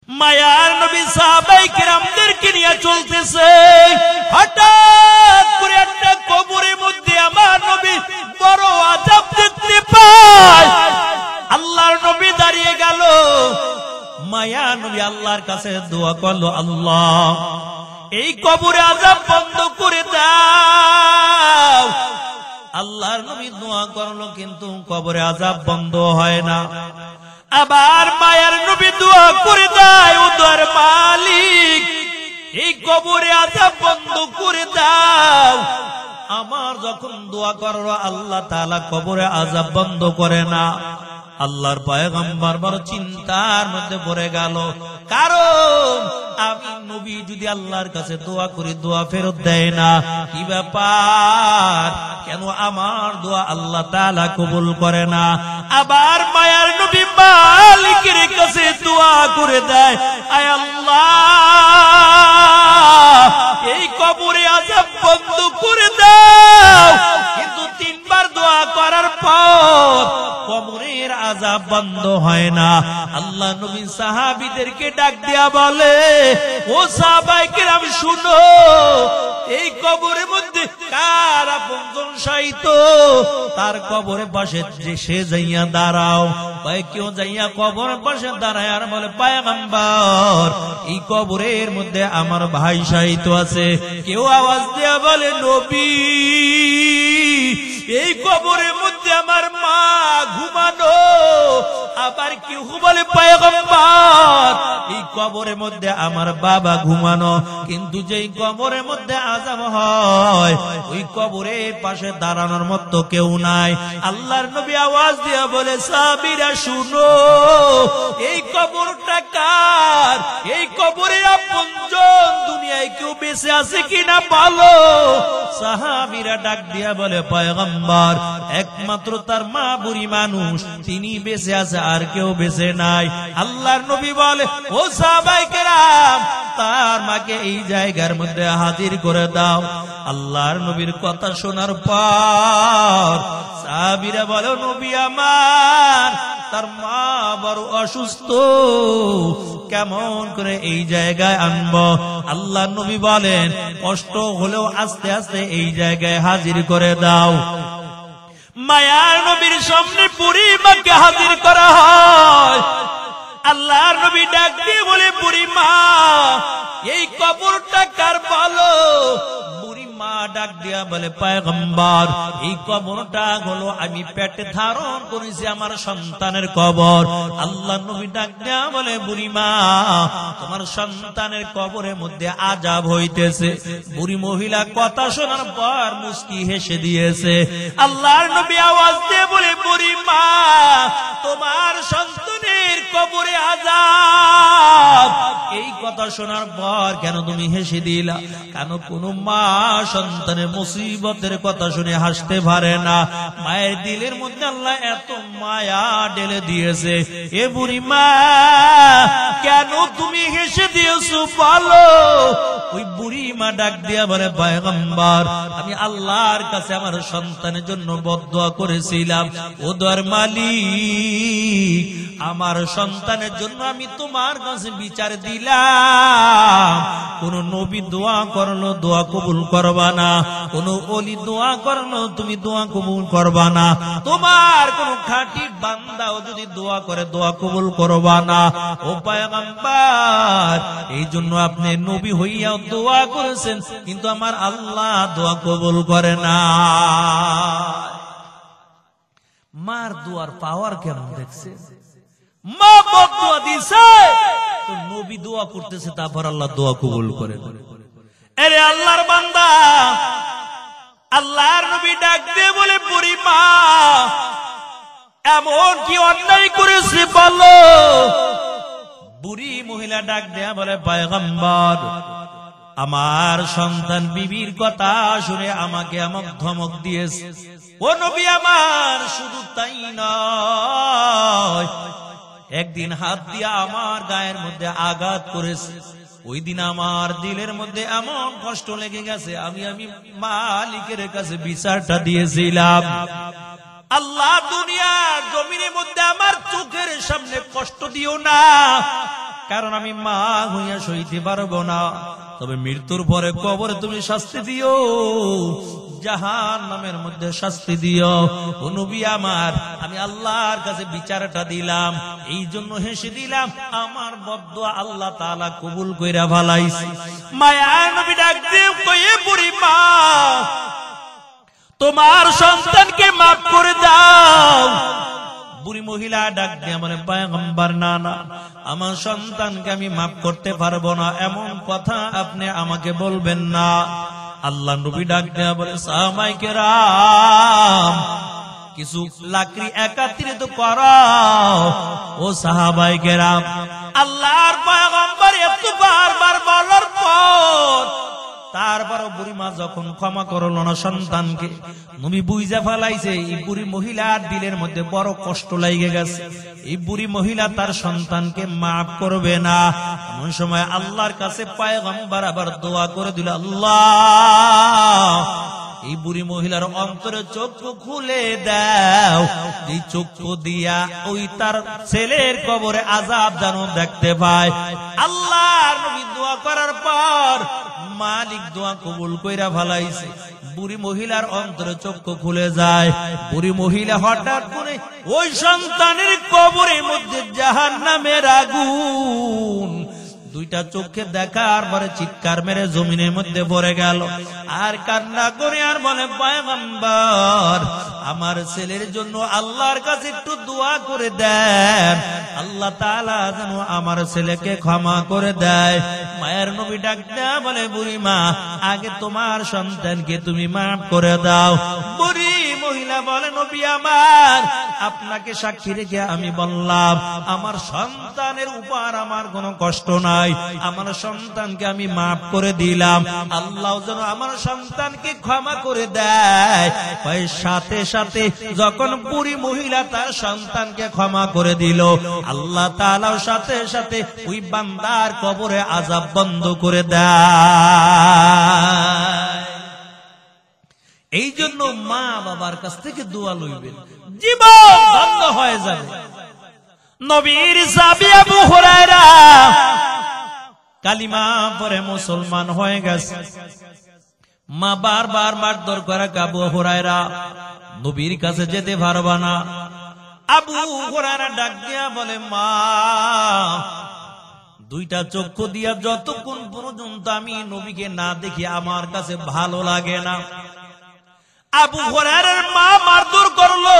মায়ার নবী সাহাবায়ে কেরামদেরকে নিয়ে চলতেছে, হঠাৎ করে একটা কবরের মধ্যে আমার নবী বড় আযাব দেখতে পায়। আল্লাহর নবী দাঁড়িয়ে গেল, মায়া নবী আল্লাহর কাছে দোয়া করলো, আল্লাহ এই কবরে আযাব বন্ধ করে দাও। আল্লাহর নবী দোয়া করলো, কিন্তু কবরে আযাব বন্ধ হয় না। আবার মায়ার নবী দোয়া করে দেয়, ও দোয়ার মালিক এই কবরে আযাব বন্ধ করে দাও। আমার যখন দোয়া করলো আল্লাহ তাআলা কবরে আযাব বন্ধ করে না। আল্লাহর পয়গম্বর বড় চিন্তার মধ্যে পড়ে গেল, কারণ আমি নবী যদি আল্লাহর কাছে দোয়া করি দোয়া ফেরত দেয় না, কি ব্যাপার, কেন আমার দোয়া আল্লাহ তাআলা কবুল করে না? আবার মায়ার নবী মালিকের কাছে দোয়া করে দেয়, আয় আল্লাহ এই কবরে আযাব বন্ধ করে দাও। কিন্তু তিনবার দোয়া করার পর কবরের আযাব বন্ধ হয় না। আল্লাহ নবী সাহাবীদেরকে ডাক দিয়া বলে, ও সাহাবায়ে কেরাম শুনো, এই কবরের মধ্যে কার আপনজন শায়িত, তার কবরের পাশে যে সে যাইয়া দাঁড়াও। কেউ যাইয়া কবরের পাশে দাঁড়ায় আর বলে, পয়গম্বর এই কবরের মধ্যে আমার ভাই শায়িত আছে। কেউ আওয়াজ দিয়া বলে, নবী এই কবরের মধ্যে আমার মা ঘুমানো। আবার কেউ বলে, পয়গম্বর এই কবরের মধ্যে আমার বাবা ঘুমানো। কিন্তু যেই কবরের মধ্যে আযাব হয় ওই কবরের পাশে দাঁড়ানোর মতো কেউ নাই। আল্লাহর নবী আওয়াজ দিয়া বলে, সাহাবীরা শুনো, এই কবরটা কার? এই কবরের আপনজন দুনিয়ায় কেউ বেঁচে আছে কিনা বলো। সাহাবীরা ডাক দিয়া বলে, পয়গম্বর একমাত্র তার মা বুড়ি মানুষ, তিনি বেঁচে আছে, আর কেউ বেঁচে নাই। আল্লাহর নবী বলে, ও সাহাবায়ে কেরাম তার মাকে এই জায়গার মধ্যে হাজির করে দাও। আল্লাহর নবীর কথা শোনার পর সাহাবীরা বলে, নবী আমার তার মা বড় অসুস্থ, কেমন করে এই জায়গায় আনবো? আল্লাহর নবী বলেন, কষ্ট হলেও আস্তে আস্তে এই জায়গায় হাজির করে দাও। মায়ার নবীর সামনে বুড়ি মাকে হাজির করা হয়। আল্লাহর নবী ডাক দিয়ে বলে, বুড়ি মা এই কবরটা কার বলো। বুড়ি মা ডাক দিয়া বলে, পয়গম্বর এই কবরটা হলো আমি পেটে ধারণ করেছি আমার সন্তানের কবর। আল্লাহর নবী ডাক দিয়া বলে, বুড়ি মা তোমার সন্তানের কবরের মধ্যে আযাব হইতেছে। বুড়ি মহিলা কথা শোনার পর মুস্কি হেসে দিয়েছে। আল্লাহর নবী আওয়াজ দিয়ে বলে, বুড়ি মা তোমার সন্তানের কবরে আযাব। এই কথা শোনার পর কেন তুমি হেসে দিলা? কেন কোন মা সন্তানের মুসিবতের কথা শুনে হাসতে পারে না? মায়ের দিলের মধ্যে আল্লাহ এত মায়া ঢেলে দিয়েছে। এ বুড়ি মা কেন তুমি হেসে দিয়েছো বলো। ওই বুড়ি মা ডাক দিয়া বলে, পয়গম্বর আমি আল্লাহর কাছে আমার সন্তানের জন্য বদদোয়া করেছিলাম, ও দোয়ার মালিক আমার সন্তানের জন্য আমি তোমার কাছে বিচার দিলাম। কোন নবী দোয়া করলো দোয়া কবুল করবা না, কোন ওলি দোয়া করলো তুমি দোয়া কবুল করবা না, তোমার কোন খাঁটি বান্দাও যদি দোয়া করে দোয়া কবুল করবা না। ও পয়গম্বর এই জন্য আপনি নবী হইয়া দোয়া করেছেন, কিন্তু আমার আল্লাহ দোয়া কবুল করে না। মার দোয়ার পাওয়ার কেমন দেখছে? মা বদদোয়া দিছে তো নবী দোয়া করতেছে, তারপর আল্লাহ দোয়া কবুল করে। আরে আল্লাহর বান্দা, আল্লাহর নবী ডাক দিয়ে বলে, বুড়ি মা এমন কি অন্যায় করেছে বলো। বুড়ি মহিলা ডাক দেয়া বলে, পয়গম্বর আমার সন্তান বিবির কথা শুনে আমাকে আমাকে ধমক দিয়েছে। ও নবী আমার শুধু তাই নয়, একদিন হাত দিয়া আমার গায়ের মধ্যে আঘাত করেছে। ওই দিন আমার দিলের মধ্যে এমন কষ্ট লেগে গেছে, আমি মালিকের কাছে বিচারটা দিয়েছিলাম, আল্লাহ দুনিয়ার জমিনের মধ্যে আমার চোখের সামনে কষ্ট দিও না। কারণ আমি মা হইয়া সইতে পারবো না। তবে মৃত্যুর পরে কবরে তুমি শাস্তি দিও, জাহান্নামের মধ্যে শাস্তি দিও। ও নবী আমার, আমি আল্লাহর কাছে বিচারটা দিলাম, এই জন্য হেসে দিলাম, আমার বদদুয়া আল্লাহ তাআলা কবুল কইরা ফেলাইছে। মায়ার নবী ডাক দিয়ে কয়ে, বুড়ি মা, তোমার সন্তানকে মাফ করে দাও। বুড়ি মহিলা ডাক দিয়ে বলে, পয়গম্বর, না না, আমার সন্তানকে আমি মাফ করতে পারবো না, এমন কথা আপনি আমাকে বলবেন না। আল্লাহ নবী ডাক দিয়ে বলে, সাহাবায়ে কেরাম, কিছু লাকড়ি একত্রিত করাও। ও সাহাবায়ে কেরাম, আল্লাহর পয়গম্বর এত বারবার বলার পর তারপরও বুড়ি মা যখন ক্ষমা করল না সন্তানকে, নবী বুঝা ফেলাইছে এই বুড়ি মহিলার দিলের মধ্যে বড় কষ্ট লাগে গেছে, এই বুড়ি মহিলা তার সন্তানকে মাফ করবে না। এমন সময় আল্লাহর কাছে পয়গম্বর আবার দোয়া করে দিল, আল্লাহ, এই বুড়ি মহিলার অন্তরে চক্ষু খুলে দাও, এই চক্ষু দিয়া ওই তার ছেলের কবরে আযাব যেন দেখতে পায়। আল্লাহর নবী দোয়া করার পর মালিক দোয়া কবুল কইরা ফেলাইছে। বুড়ি মহিলার অন্তরে চক্ষু খুলে যায়। বুড়ি মহিলা হঠাৎ করে ওই সন্তানের কবরের মধ্যে জাহান্নামের আগুন দুইটা চোখে দেখার পরে চিৎকার মেরে জমিনের মধ্যে পড়ে গেল আর কান্না করে আর বলে, পয়গম্বর, আমার ছেলের জন্য আল্লাহর কাছে একটু দোয়া করে দেন, আল্লাহ তাআলা যেন আমার ছেলেকে ক্ষমা করে দেয়। মায়ের নবী ডাক দেয়া বলে, বুড়ি মা, আগে তোমার সন্তানকে তুমি মাফ করে দাও। বুড়ি মহিলা বলে, নবী আমার, আপনাকে সাক্ষী রেখে আমি বললাম, আমার সন্তানের উপর আমার কোনো কষ্ট নাই, আমার সন্তানকে আমি মাফ করে দিলাম, আল্লাহ যেন আমার সন্তানকে ক্ষমা করে দেয়। সাথে সাথে যখন বুড়ি মহিলা তার সন্তানকে ক্ষমা করে দিল, আল্লাহ তাআলা সাথে সাথে ওই বান্দার কবরে আযাব বন্ধ করে দেয়। এই জন্য মা বাবার কাছ থেকে দোয়া লইবেন, জীবন বন্ধ হয়ে যাবে। নবীর সাহাবী আবু হুরায়রা কালিমা পরে মুসলমান হয়ে গেছে। মা বারবার মারধর করে, আবু হুরায়রা নবীর কাছে যেতে পারবা না। আবু হুরায়রা ডাক দিয়া বলে, মা, দুইটা চক্ষু দিয়া যতক্ষণ পর্যন্ত আমি নবীকে না দেখি আমার কাছে ভালো লাগে না। আবু হুরায়রার মা মারধর করলো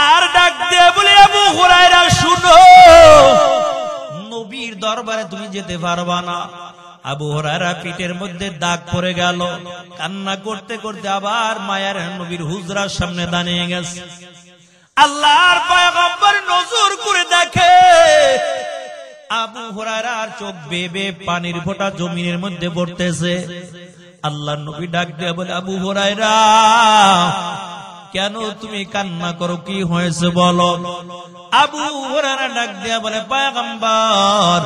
আর ডাক দিয়ে বলে, আবু হুরায়রা শুনো, নবীর দরবারে তুমি যেতে পারবা না। আবু হুরায়রা পিঠের মধ্যে দাগ পড়ে গেল, কান্না করতে করতে আবার মায়ের নবীর হুজরার সামনে দাঁড়িয়ে গেছে। আল্লাহর পয়গম্বর নজর করে দেখে আবু হুরায়রার চোখ বেয়ে বেয়ে পানির ফোঁটা জমিনের মধ্যে পড়তেছে। আল্লাহর নবী ডাক দিয়ে বলে, আবু হুরায়রা, কেন তুমি কান্না করো, কি হয়েছে বলো? আবু হুরায়রা ডাক দিয়া বলে, পয়গম্বর,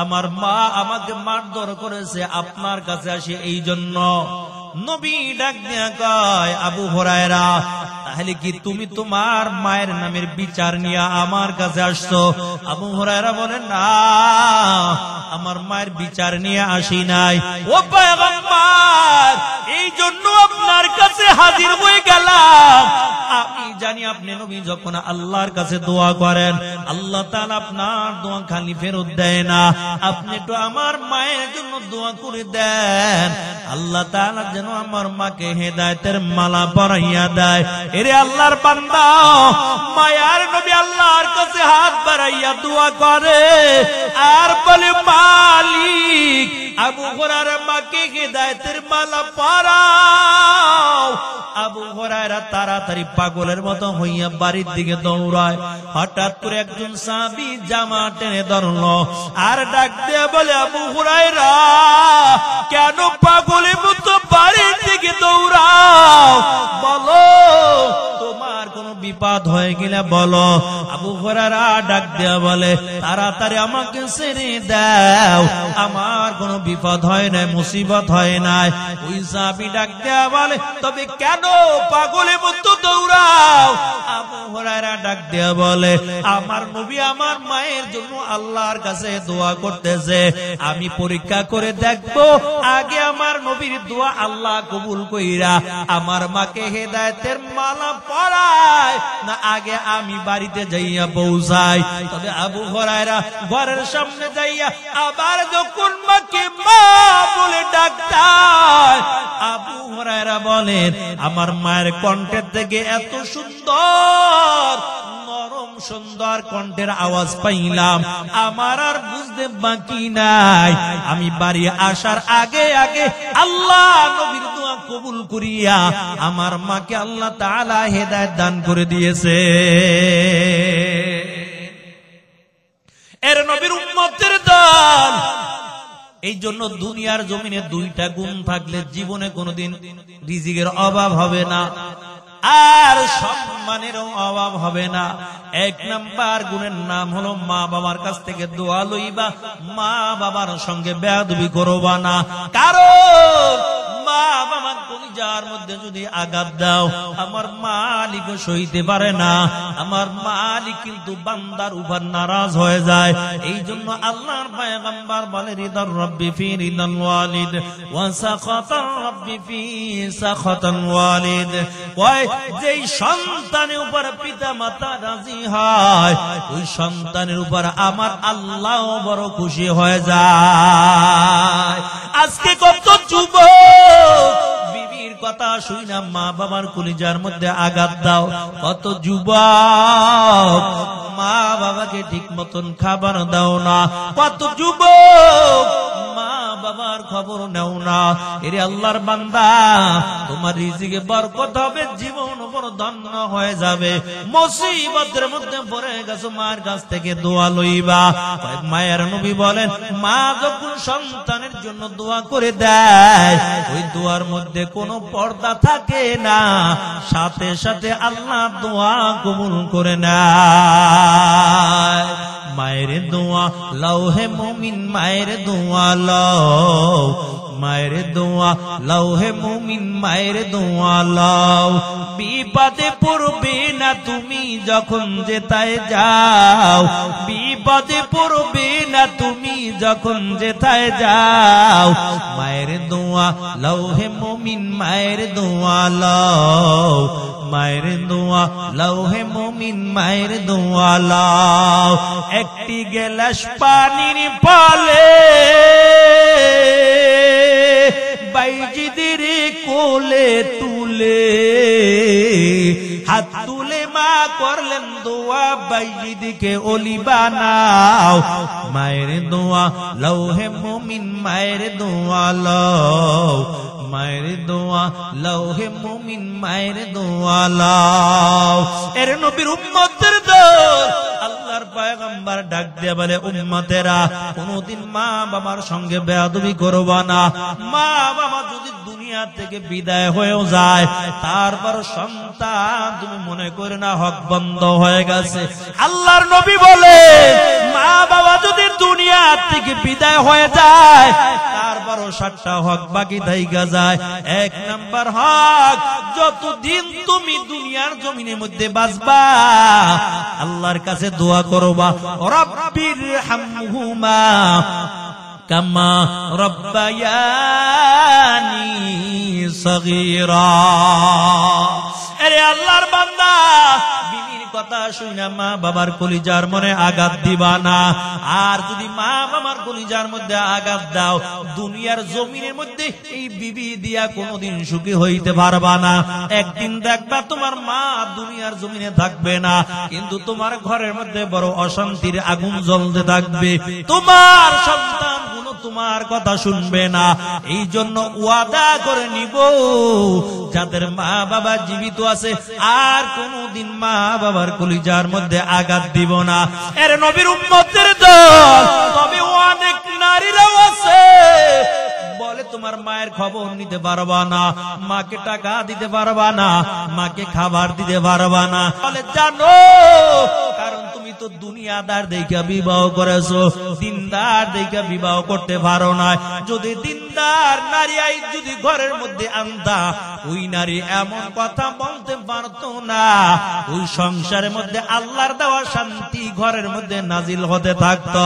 আমার মা আমাকে মারধর করেছে, আপনার কাছে আসি এই জন্য। নবী ডাক দিয়া কয়, আবু হুরায়রা, তাহলে কি তুমি তোমার মায়ের নামের বিচার নিয়ে আমার কাছে আসছো? আবু হুরায়রা বলে, না, আমার মায়ের বিচার নিয়ে আসি নাই। ও পয়গম্বর, এই জন্য আপনার কাছে হাজির হয়ে গেলাম। আমি জানি আপনি নবী যখন আল্লাহর কাছে দোয়া করেন, আল্লাহ তাআলা আপনার দোয়া খালি ফেরত দেয় না। আপনি তো আমার মায়ের জন্য দোয়া করে দেন, আল্লাহ তাআলা যেন আমার মাকে হেদায়েতের মালা পরাইয়া দেয়। এরে আল্লাহর বান্দা, মায়ার নবী আল্লাহর কাছে হাত বাড়াইয়া দোয়া করে আর বলে, মালিক, আবু হুরায়রা মাকে হেদায়েতের মালা পরাও। আবু হুরায়রা তাড়াতাড়ি পাগলের মতো হইয়া বাড়ির দিকে দৌড়ায়। হঠাৎ করে একজন সাহাবী জামা টেনে ধরলো আর ডাক দিয়ে বলে, আবু হুরায়রা, কেন পাগলের মতো বাড়ির দিকে দৌড়াও? বলো, তোমার কোনো বিপদ হয়ে গেলে বলো। আবু হুরায়রা ডাক দেয়া বলে, তাড়াতাড়ি আমাকে ছেড়ে দাও, আমার কোনো বিপদ হয় নাই, মুসিবত হয় নাই। ওই সাহাবী ডাক দেয়া বলে, তবে কেন পাগলের মতো দৌড়াও? আবু হুরায়রা ডাক দেয়া বলে, আমার নবী আমার মায়ের জন্য আল্লাহর কাছে দোয়া করতেছে, আমি পরীক্ষা করে দেখবো আগে আমার নবীর দোয়া আল্লাহ কবুল কইরা আমার মাকে হেদায়েতের মালা পরায় না আগে আমি বাড়িতে যাইয়া পৌঁছাই। তবে আবু হুরায়রা ঘরের সামনে যাইয়া আবার যখন মাকে মা বলে ডাকতায়, আবু হুরায়রা বলেন, আমার মায়ের কণ্ঠের থেকে এত সুন্দর নরম সুন্দর কণ্ঠের আওয়াজ পাইলাম, আমার আর বুঝতে বাকি নাই। আমি বাড়ি আসার আগে আগে আল্লাহ নবীর দোয়া কবুল করিয়া আমার মাকে আল্লাহ তাআলা হেদায়েত দান করে দিয়েছে। এর নবীর উম্মতের দল। এই জন্য দুনিয়ার জমিনে দুইটা গুণ থাকলে জীবনে কোনোদিন রিজিকের অভাব হবে না, আর সম্মানেরও অভাব হবে না। এক নাম্বার গুণের নাম হলো মা বাবার কাছ থেকে দোয়া লইবা, মা বাবার সঙ্গে বেয়াদবি করবা না। কারণ মা বাবার কলিজার মধ্যে যদি আঘাত দাও, আমার মালিক সইতে পারে না, আমার মালিক কিন্তু বান্দার উপর নারাজ হয়ে যায়। এই জন্য আল্লাহর পয়গম্বর বলে, রিদার রব্বি ফি রিদাল ওয়ালিদ ওয়া সাখাতার রব্বি ফি সাখাতাল ওয়ালিদ। কয় যেই সন্তানের উপর পিতা মাতা রাজি হয়, ওই সন্তানের উপর আমার আল্লাহ বড় খুশি হয়ে যায়। আজকে কত যুবক বিবির কথা শুইনা মা বাবার কলিজার মধ্যে আঘাত দাও, কত যুবক মা বাবাকে ঠিক মতন খাবার দাও না, কত যুবক মা বাবার খবর নাও না। এরে আল্লাহর বান্দা, তোমার রিজিকে বরকত হবে, জীবন বড় ধন্য হয়ে যাবে। মুসিবতের মধ্যে পড়ে গেছো, মার কাছ থেকে দোয়া লইবা। মায়ের নবী বলেন, মা যখন সন্তানের জন্য দোয়া করে দেয়, ওই দোয়ার মধ্যে কোনো পর্দা থাকে না, সাথে সাথে আল্লাহ দোয়া কবুল করে নেয়। মায়ের দোয়া লৌহে মুমিন, মায়ের দোয়া লও, মায়ের দোয়া লৌহে মুমিন, মায়ের দোয়া লও। বিপদে পড়বে না তুমি যখন যেথায় যাও, বিপদে পড়বে না তুমি যখন যেথায় যাও। মায়ের দোয়া লৌহে মুমিন, মায়ের দোয়া লও, মায়ের দোয়া লৌহে মুমিন, মায়ের দোয়া লও। একটি গেলাস পানির পালে বাইজিদের কোলে তুলে হাত তুলে মা করলেন দোয়া, বাইজিদকে ওলি বানাও। মায়ের দোয়া লৌহে মুমিন, মায়ের দোয়া লও, মায়ের দোয়া লৌহে মুমিন, মায়ের দোয়া লও। এর নবীর উম্মতের দল। আল্লাহর পয়গম্বর ডাক দিয়ে বলে, উম্মতেরা কোনদিন মা বাবার সঙ্গে বেয়াদবি করবা না। মা বাবা যদি দুনিয়া থেকে বিদায় হয়েও যায়, তারপর সন্তান তুমি মনে করে না হক বন্ধ হয়ে গেছে। আল্লাহর নবী বলে, মা বাবা যদি দুনিয়া থেকে বিদায় হয়ে যায়, তারপরও 7টা হক বাকি থাইকা যায়। এক নাম্বার হক, যতদিন তুমি দুনিয়ার জমিনের মধ্যে বাঁচবা, আল্লাহর কাছে দোয়া করবা, রব্বির হামহুমা কামা রব্বায়ানি সগীরা। আরে আল্লাহর বান্দা, বিবির কথা শুনে মা বাবার কলিজার মনে আঘাত দিবা না। আর যদি মা বাবার কলিজার মধ্যে আঘাত দাও, দুনিয়ার জমিনের মধ্যে এই বিবি দিয়া কোনোদিন সুখী হইতে পারবা না। একদিন দেখবা তোমার মা দুনিয়ার জমিনে থাকবে না, কিন্তু তোমার ঘরের মধ্যে বড় অশান্তির আগুন জ্বলতে থাকবে। তোমার সন্তান তোমার কথা শুনবে না। এই জন্য ওয়াদা করে নিব, যাদের মা বাবা জীবিত আছে আর কোনদিন মা বাবার কলিজার মধ্যে আঘাত দিব না। এর নবীর উম্মতের দল। তবে অনেক নারীরাও আছে বলে, তোমার মায়ের খবর নিতে পারবা না, মাকে টাকা দিতে পারবা না, মাকে খাবার দিতে পারবা না। বলে জানো, কারণ তুমি তো দুনিয়াদার দেখে বিবাহ করেছো, দিনদার দেখে বিবাহ করতে পারো না। যদি দিনদার নারী আই যদি ঘরের মধ্যে আনতা, ওই নারী এমন কথা বলতে পারতো না, ওই সংসারের মধ্যে আল্লাহর দেওয়া শান্তি ঘরের মধ্যে নাজিল হতে থাকতো।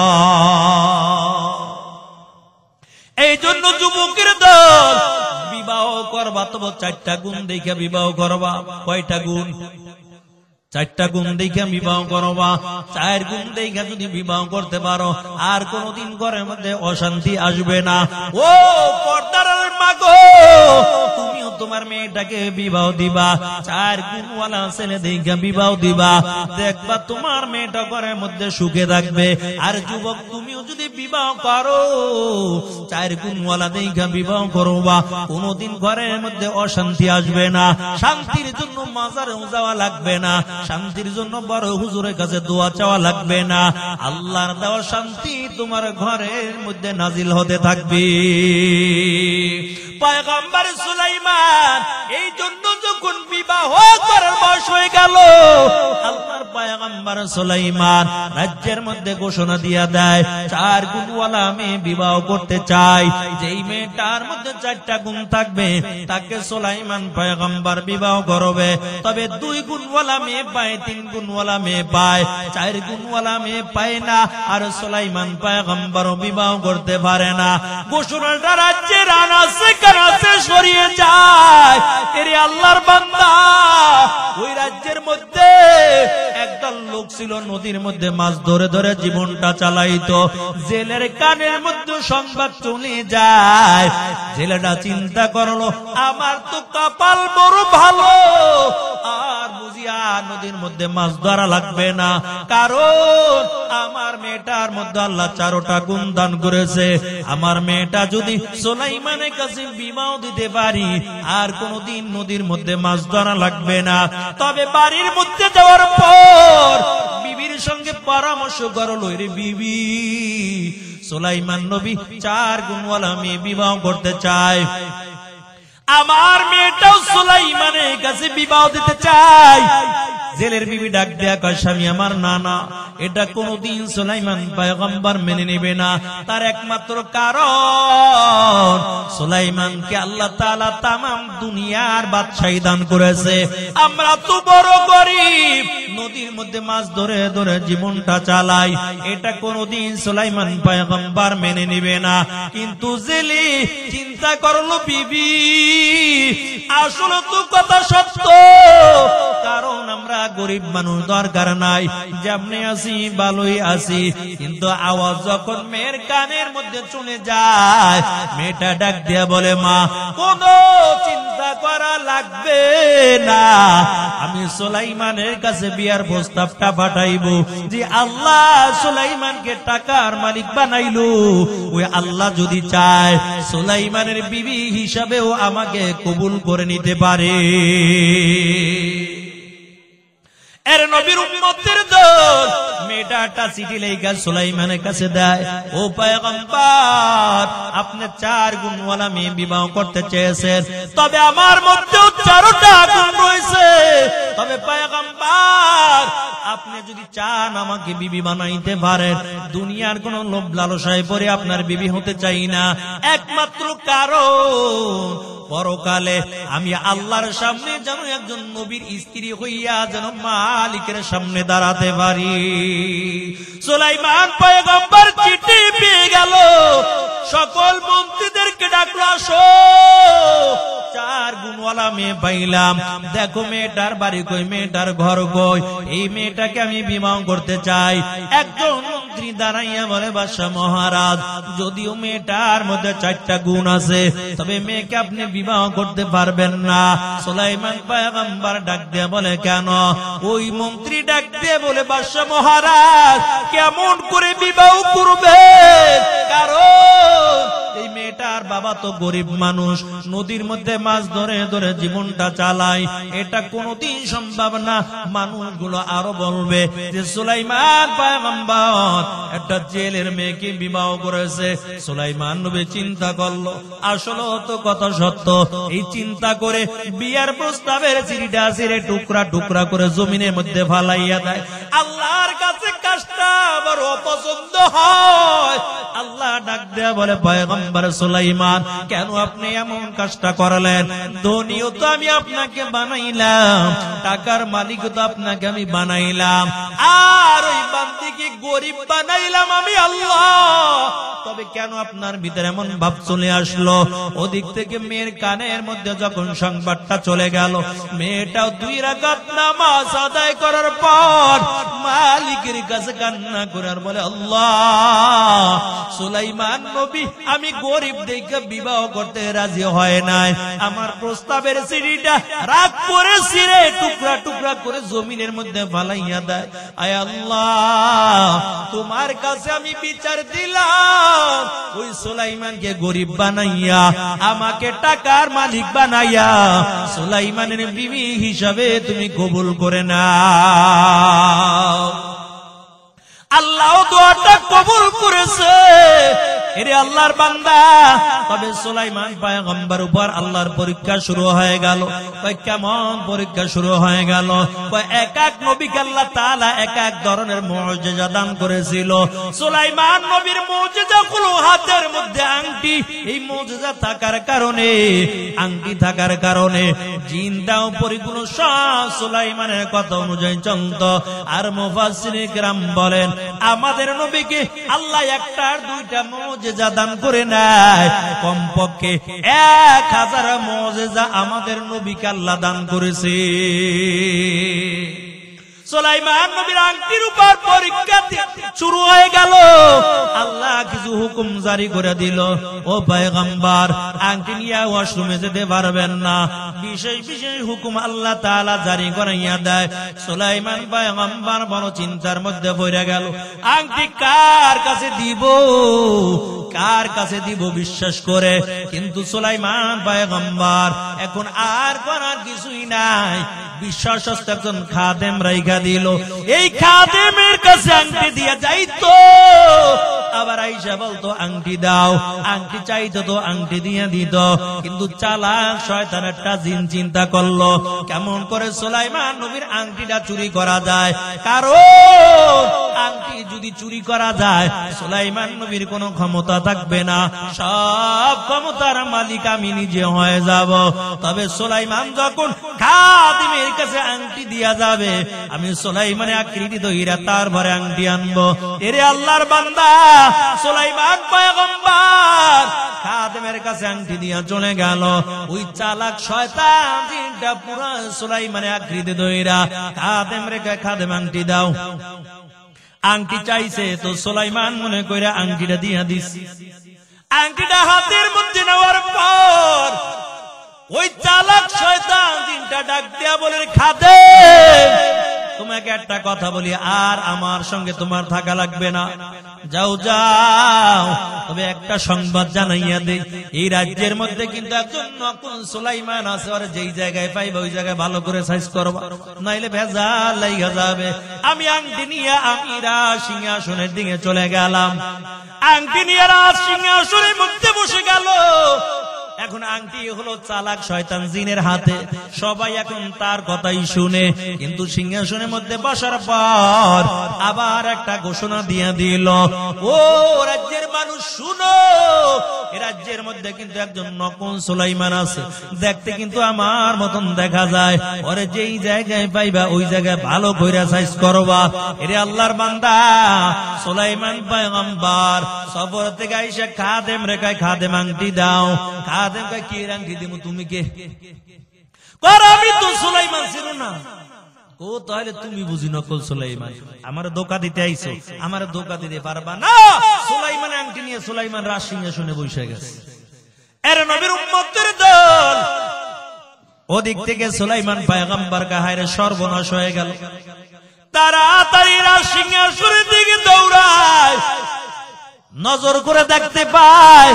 এই জন্য যুবকের দল, বিবাহ করবা তবে 4টা গুণ দেখে বিবাহ করবা। কয়টা গুণ? 4টা গুণ দেখে বিবাহ করবা। 4 গুণ দেখে যদি বিবাহ করতে পারো, আর কোনদিন ঘরের মধ্যে অশান্তি আসবে না। ও পর্দার মা গো, তুমিও তোমার মেয়েটাকে বিবাহ দিবা, 4 গুণওয়ালা ছেলে দেখে বিবাহ দিবা, দেখবা তোমার মেয়েটা ঘরের মধ্যে সুখে থাকবে। আর যুবক, তুমিও যদি বিবাহ করো, 4 গুণওয়ালা দেখে বিবাহ করবা, কোনদিন ঘরের মধ্যে অশান্তি আসবে না। শান্তির জন্য মাজারেও যাওয়া লাগবে না, শান্তির জন্য বড় হুজুরের কাছে দোয়া চাওয়া লাগবে না। আল্লাহর দেওয়া শান্তি তোমার ঘরের মধ্যে নাজিল হতে থাকবে। পয়গম্বর সুলাইমান এই জন্য যখন বিবাহ করার বয়স হয়ে গেল, আল্লাহর পয়গম্বর সুলাইমান রাজ্যের মধ্যে ঘোষণা দিয়া দেয়, 4 গুণওয়ালা মেয়ে বিবাহ করতে চাই। যেই মেয়েটার মধ্যে 4টা গুণ থাকবে, তাকে সুলাইমান পয়গম্বর বিবাহ করবে। তবে 2 গুণওয়ালা মেয়ে পায়, 3 গুণওয়ালা মেয়ে পায়, 4 গুণওয়ালা মেয়ে পায় না। আর সুলাইমান পয়গম্বর বিবাহ করতে পারে না। ঘোষণাটা রাজ্যের আনাচে কানাচে সরিয়ে যায়। এরে আল্লাহর বান্দা, ওই রাজ্যের মধ্যে একদল লোক ছিল, নদীর মধ্যে মাছ ধরে ধরে জীবনটা চালাইতো। জেলের কানের মধ্যে সংবাদ চলে যায়। জেলেটা চিন্তা করলো, আমার তো কপাল বড় ভালো, আর বুঝিয়া নদীর মধ্যে মাছ ধরা লাগবে না, কারণ আমার মেয়েটার মধ্যে আল্লাহ 4টা গুণ দান করেছে। আমার মেয়েটা যদি সুলাইমানের কাছে বিবাহ দিতে পারি, আর কোনদিন নদীর মধ্যে মাছ ধরা লাগবে না। তবে বাড়ির মধ্যে যাওয়ার পর বিবির সঙ্গে পরামর্শ করলো, রে বিবি, সুলাইমান নবী 4 গুণওয়ালা মেয়ে বিবাহ করতে চায়, আমার মেয়েটাও সুলাইমানের কাছে বিবাহ দিতে চাই। জেলের বিবি ডাক দেয়া কয়, স্বামী আমার, না না, এটা কোনদিন সুলাইমান পয়গম্বর মেনে নেবে না। তার একমাত্র কারণ, সুলাইমানকে আল্লাহ তাআলা তামাম দুনিয়ার বাদশাহী দান করেছে। আমরা তো বড় গরিব, নদীর মধ্যে মাছ ধরে ধরে জীবনটা চালাই, এটা কোনদিন সুলাইমান পয়গম্বর মেনে নেবে না। কিন্তু জেলে চিন্তা করলো, বিবি আসলে তো কথা সত্য, কারণ আমরা গরিব মানুষ, দরকার নাই, যেমনি আছি ভালোই আছি। কিন্তু আওয়াজ যখন মেয়ের কানের মধ্যে চলে যায়, মেয়েটা ডাক দিয়া বলে, মা কোনো চিন্তা করা লাগবে না, আমি সুলাইমানের কাছে বিয়ার প্রস্তাবটা পাঠাইবো। যে আল্লাহ সুলাইমানকে টাকার মালিক বানাইলো, ওই আল্লাহ যদি চায় সুলাইমানের বিবি হিসাবেও আমাকে কবুল করে নিতে পারে। এর নবীর উম্মতের দল মেয়েটা চিঠি লেখা সুলাইমানের কাছে দেয়, ও পয়গম্বর, আপনি 4 গুণওয়ালা মেয়ে বিবাহ করতে চেয়েছেন, তবে আমার মধ্যেও 4টা গুণ রয়েছে। তবে পয়গম্বর, আপনি যদি চান আমাকে বিবি বানাইতে পারেন, দুনিয়ার কোন লোভ লালসায় পড়ে আপনার বিবি হতে চাই না। একমাত্র কারণ, পরকালে আমি আল্লাহর সামনে যেন একজন নবীর স্ত্রী হইয়া যেন মালিকের সামনে দাঁড়াতে পারি। সুলাইমান পয়গম্বর চিঠি পেয়ে গেল, সকল মন্ত্রীদেরকে ডাকলো, আসো, 4 গুণওয়ালা মেয়ে পাইলাম, দেখো মেয়েটার বাড়ি কই, মেয়েটার ঘর কই, এই মেয়েটাকে আমি বিবাহ করতে চাই। একজন মন্ত্রী দাঁড়াইয়া বলে, বাদশাহ মহারাজ, যদিও মেয়েটার মধ্যে 4টা গুণ আছে, তবে মেয়েকে আপনি বিবাহ করতে পারবেন না। সুলাইমান পয়গম্বর ডাক দিয়ে বলে, কেন? ওই মন্ত্রী ডাক দিয়ে বলে, বাদশাহ মহারাজ, কেমন করে বিবাহ করবে? কারণ এই মেয়েটার তার বাবা তো গরিব মানুষ, নদীর মধ্যে মাছ ধরে ধরে জীবনটা চালায়, এটা কোনোদিন সম্ভব না। মানুষগুলো আরো বলবে যে সুলাইমান পয়গম্বর একটা জেলের মেয়েকে বিবাহ করেছে। সুলাইমান নবী চিন্তা করলো, আসলে তো কথা সত্য। এই চিন্তা করে বিয়ার প্রস্তাবের চিঠিটা ছিঁড়ে টুকরা টুকরা করে জমিনের মধ্যে ফালাইয়া দেয়। আল্লাহর কাছে কাজটা বড় অপছন্দ হয়। আল্লাহ ডাক দেয়া বলে, পয়গম্বর সুলাইমান, কেন আপনি এমন কাজটা করলেন? ধনীও তো আমি আপনাকে বানাইলাম, টাকার মালিক তো আপনাকে আমি বানাইলাম, আর ওই বান্দিকে গরিব বানাইলাম আমি আল্লাহ। তবে কেন আপনার ভিতরে এমন ভাব চলে আসলো? ওদিক থেকে মেয়ের কানের মধ্যে যখন সংবাদটা চলে গেল, মেয়েটাও 2 রাকাত নামাজ আদায় করার পর মালিকের কাছে কান্না করে আর বলে, আল্লাহ, সুলাইমান নবী আমি গরিব দেখে বিবাহ করতে রাজি হয় নাই, আমার প্রস্তাবের চিঠিটা রাগ করে ছিঁড়ে টুকরা টুকরা করে জমিনের মধ্যে ফালাইয়া দেয়। আয় আল্লাহ, তোমার কাছে আমি বিচার দিলাম, ওই সুলাইমানকে গরিব বানাইয়া আমাকে টাকার মালিক বানাইয়া সুলাইমানের বিবি হিসাবে তুমি কবুল করে নাও। আল্লাহ দোয়াটা কবুল করেছে। এরে আল্লাহর বান্দা, তবে সুলাইমান পয়গম্বর উপর আল্লাহর পরীক্ষা শুরু হয়ে গেল। কেমন পরীক্ষা শুরু হয়ে গেল? এক এক নবীকে আল্লাহ তাআলা এক এক ধরনের মুজিজা দান করেছিল। সুলাইমান নবীর মুজিজা হলো হাতের মধ্যে আংটি। এই মুজিজা থাকার কারণে, আংটি থাকার কারণে জিনটাও পরিপূর্ণ সব সুলাইমানের কথা অনুযায়ী চলত। আর মুফাসসিরিন কিরাম বলেন, আমাদের নবীকে আল্লাহ একটার দুইটা মুজিজা দান করে নাই, কমপক্ষে 1000 মুজিজা আমাদের নবীকে আল্লাহ দান করেছে। সুলাইমান নবীর আংটির উপর পরীক্ষা শুরু হয়ে গেল। আল্লাহ কিছু হুকুম জারি করে দিল, ও পয়গম্বর, আংটি নিয়ে ওয়াশরুমে যেতে পারবেন না। বিশেষ বিশেষ হুকুম আল্লাহ তাআলা জারি করাইয়া দেয়। সুলাইমান পয়গম্বর বড় চিন্তার মধ্যে পড়ে গেল, আংটি কার কাছে দিব, কার কাছে দিব বিশ্বাস করে। কিন্তু সুলাইমান পয়গম্বর এখন আর করার কিছুই নাই, বিশ্বাসস্থ একজন খাদেম রাইখা দিল। এই খাদেমের কাছে আংটি দিয়া যাইতো, আবার আইসা বলতো আংটি দাও, আংটি চাইতো তো আংটি দিয়ে দিত। কিন্তু চালাক শয়তান একটা জিন চিন্তা করলো, কেমন করে সুলাইমান নবীর আংটিটা চুরি করা যায়। কারণ আংটি যদি চুরি করা যায়, সুলাইমান নবীর কোনো ক্ষমতা থাকবে না, সব ক্ষমতার মালিক আমি নিজে হয়ে যাব। তবে সুলাইমান যখন খাদেমের কাছে আংটি দিয়া যাবে, আমি সুলাইমানের আকৃতি ধইরা তার ভরে আংটি আনবো। এরে আল্লাহর বান্দা, সুলাইমান পয়গম্বর খাদেমের কাছে আংটি দিয়া চলে গেল। ওই চালাক শয়তান জিনটা পুরা সুলাইমানের আকৃতি ধইরা খাদেম রেখে, খাদেম আংটি দাও। আংটি চাইছে তো সুলাইমান মনে কইরা আংটিটা দিয়া দিস। আংটিটা হাতের মধ্যে নেওয়ার পর ওই চালাক শয়তান জিনটা ডাক দিয়া বলে, খাদেম, তোমাকে একটা কথা বলি, আর আমার সঙ্গে তোমার থাকা লাগবে না, যাও যাও। তবে একটা সংবাদ জানাইয়া দেই, এই রাজ্যের মধ্যে কিন্তু একজন নকুল সুলাইমান আছে, আর যেই জায়গায় পাইবা ওই জায়গায় ভালো করে সাইজ করবা, নাইলে ভেজাল লাইগা যাবে। আমি আংটি নিয়ে আমি রাজ সিংহাসনের দিকে চলে গেলাম। আংটি নিয়ে রাজ সিংহাসনের মধ্যে বসে গেল। এখন আংটি হলো চালাক শয়তান জিনের হাতে, সবাই এখন তার কথাই শুনে। কিন্তু সিংহাসনের মধ্যে বসার পর আবার একটা ঘোষণা দিয়ে দিল, ও রাজ্যের মানুষ শুনো, এ রাজ্যের মধ্যে কিন্তু একজন নকুল সুলাইমান আছে, দেখতে কিন্তু আমার মতন দেখা যায়, ওরে যেই জায়গায় পাইবা ওই জায়গায় ভালো কইরা সাইজ করবা। এরে আল্লাহর বান্দা, সুলাইমান পয়গম্বর সফর থেকে আইসা খাদেম রেখায়, খাদেম আংটি দাও। খাদেম কয়, কি আংটি দিব, তুমি কে? আমি তো সুলাইমান ছিল না। ও তাহলে তুমি বুঝি নকল সুলাইমান, আমার ধোঁকা দিতে আইছো, আমার ধোঁকা দিতে পারবা না। সুলাইমান আংটি নিয়ে সুলাইমান রাজ সিংহাসনে বসে গেছে। এর নবীর উম্মতের দল ওদিক থেকে সুলাইমান পয়গম্বর কাহারে সর্বনাশ হয়ে গেল। তাড়াতাড়ি রাজ সিংহাসনের দিকে দৌড়ায়, নজর করে দেখতে পায়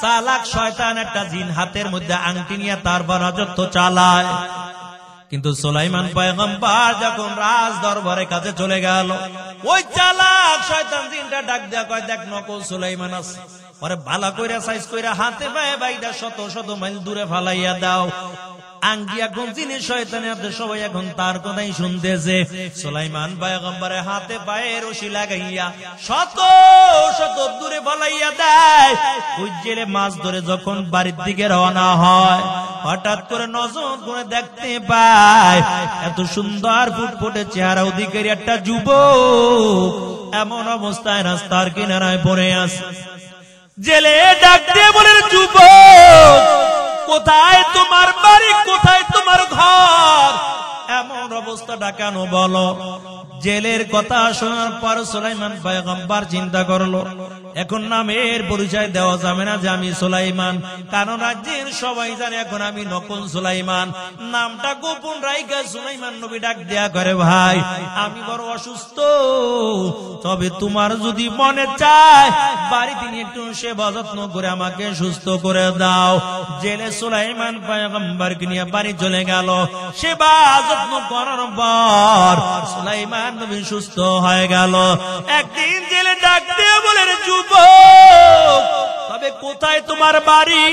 চালাক শয়তান একটা জিন হাতের মধ্যে আংটি নিয়ে তারপর রাজত্ব চালায়। কিন্তু সুলাইমান পয়গম্বর যখন রাজ দরবারের কাছে চলে গেল, ওই চালাক শয়তান জিনটা ডাক দেয়া কয়, দেখ নকল সুলাইমান আছে, পরে ভালো কইরা সাইজ কইরা হাতে পায়ে বাইদা শত শত মাইল দূরে ফালাইয়া দাও। আঙ্গি এখন জিনে শয়তানের হাতে সবাই এখন তার কথাই শুনতেছে। সুলাইমান পয়গম্বরের হাতে পায়ে রশি লাগাইয়া শত শত দূরে ফালাইয়া দেয়। ওই জেলে মাছ ধরে যখন বাড়ির দিকে রওনা হয়, হঠাৎ করে নজর করে দেখতে পায় এত সুন্দর ফুটফুটে চেহারা অধিকারী একটা যুবক এমন অবস্থায় রাস্তার কিনারায় পড়ে আছে। জেলে ডাক দিয়ে বলে, যুবক কোথায় তোমার বাড়ি, কোথায় তোমার ঘর, এমন অবস্থাটা কেন বলো। জেলের কথা শোনার পর সুলাইমান পয়গম্বর চিন্তা করলো, এখন নামের পরিচয় দেওয়া যাবে না যে আমি সুলাইমান, কারণ রাজ্যের সবাই জানে এখন আমি নকল সুলাইমান। নামটা গোপন রাইখা সুলাইমান নবী ডাক দেয়া করে, ভাই আমি বড় অসুস্থ, তবে তোমার যদি মনে চায় বাড়িতে নিয়ে একটু সেবা যত্ন করে আমাকে সুস্থ করে দাও। জেলে সুলাইমান পয়গম্বরকে নিয়ে বাড়ি চলে গেল। সেবা যত্ন করার পর সুলাইমান নবী সুস্থ হয়ে গেল। একদিন জেলে ডাক দিয়ে বলে, যুবক তবে কোথায় তোমার বাড়ি,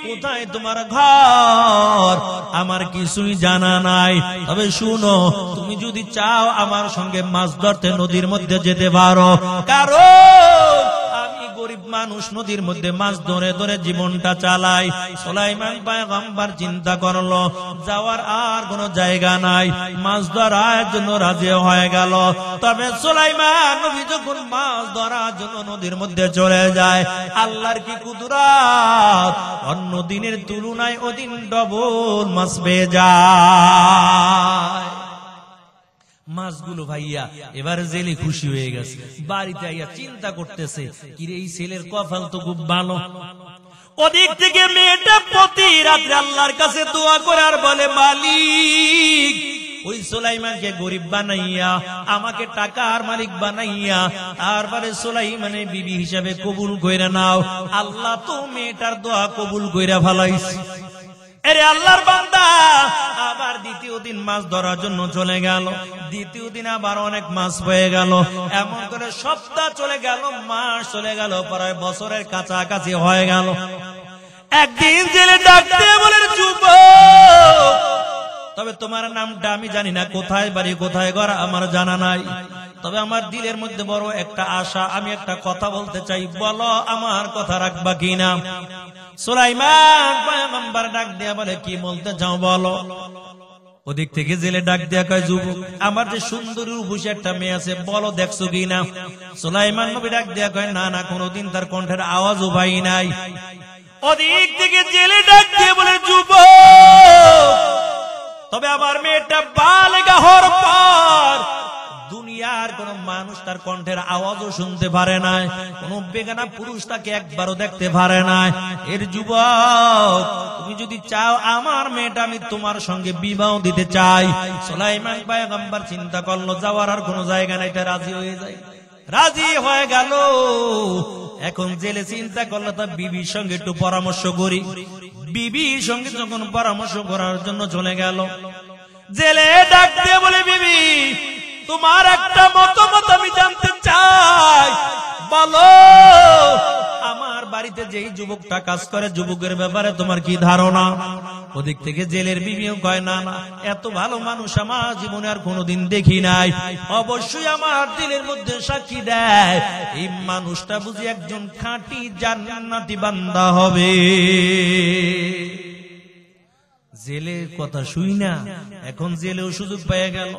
কোথায় তোমার ঘর, আমার কিছুই জানা নাই, তবে শুনো তুমি যদি চাও আমার সঙ্গে মাছ ধরতে নদীর মধ্যে যেতে পারো, কারণ আমি গরিব মানুষ, নদীর মধ্যে মাছ ধরে ধরে জীবনটা চালাই। সুলাইমান পয়গম্বর চিন্তা করলো যাওয়ার আর কোনো জায়গা নাই, মাছ ধরার জন্য রাজি হয়ে গেল। তবে সুলাইমান নবী যখন মাছ ধরার জন্য নদীর মধ্যে চলে যায়, আল্লাহর কি কুদরত, অন্য দিনের তুলনায় ওদিন ডবল মাছ পেয়ে যায়। মাছগুলো ভাইয়া এবার জেলে খুশি হয়ে গেছে, বাড়িতে আইয়া চিন্তা করতেছে, কিরে এই ছেলের কপাল তো খুব ভালো। ওদিক থেকে মেয়েটা প্রতি রাত্রে আল্লাহর কাছে দোয়া করে আর বলে, মালিক ওই সুলাইমানকে গরিব বানাইয়া আমাকে টাকার মালিক বানাইয়া তারপরে সুলাইমানের বিবি হিসাবে কবুল কইরা নাও। আল্লাহ তো মেয়েটার দোয়া কবুল কইরা ফেলাইছে। এরে আল্লাহর বান্দা আবার দ্বিতীয় দিন মাছ ধরার জন্য চলে গেল। দ্বিতীয় দিন আবার অনেক মাছ পেয়ে গেল। এমন করে সপ্তাহ চলে গেল, মাস চলে গেল, প্রায় বছরের কাছাকাছি হয়ে গেল। একদিন জেলে ডাক দিয়ে বলে, যুবক তবে তোমার নামটা আমি জানি না, কোথায় বাড়ি কোথায় ঘর আমার জানা নাই, তবে আমার দিলের মধ্যে বড় একটা আশা, আমি একটা কথা বলতে চাই, বলো আমার কথা রাখবা কিনা। সুলাইমান পয়গম্বর ডাক দিয়া বলে, কি বলতে চাও বলো। ওদিক থেকে জেলে ডাক দিয়া কয়, যুবক আমার যে সুন্দরী রূপসী একটা মেয়ে আছে, বলো দেখছো কিনা। সুলাইমান নবী ডাক দিয়া কয়, না না, কোনদিন তার কণ্ঠের আওয়াজও পাই নাই। ওদিক থেকে জেলে ডাক দিয়ে বলে, যুবক তবে আমার মেয়েটা বালেগা হওয়ার পর দুনিয়ার কোন মানুষ তার কণ্ঠের আওয়াজও শুনতে পারে না, কোন বেগানা পুরুষ তাকে একবারও দেখতে পারে না। এর যুবক তুমি যদি চাও আমার মেয়েটা আমি তোমার সঙ্গে বিবাহ দিতে চাই। সুলাইমান পয়গম্বর চিন্তা করলো যাওয়ার আর কোনো জায়গা নাই, এটা রাজি হয়ে যায়। রাজি হয়ে গেল। এখন জেলে চিন্তা করলো তার বিবির সঙ্গে একটু পরামর্শ করি। বিবির সঙ্গে যখন পরামর্শ করার জন্য চলে গেল, জেলে ডাক দিয়ে বলে, বিবি তোমার একটা মতামত আমি জানতে চাই, বলো আমার বাড়িতে যেই যুবকটা কাজ করে যুবকের ব্যাপারে তোমার কি ধারণা। ওদিক থেকে জেলের বিবিও কয়, না না, এত ভালো মানুষ আমার জীবনে আর কোনোদিন দেখি নাই, অবশ্যই আমার দিলের মধ্যে সাক্ষী দেয় এই মানুষটা বুঝি একজন খাঁটি জান্নাতি বান্দা হবে। জেলের কথা শুই না, এখন জেলেও সুযোগ পেয়ে গেল।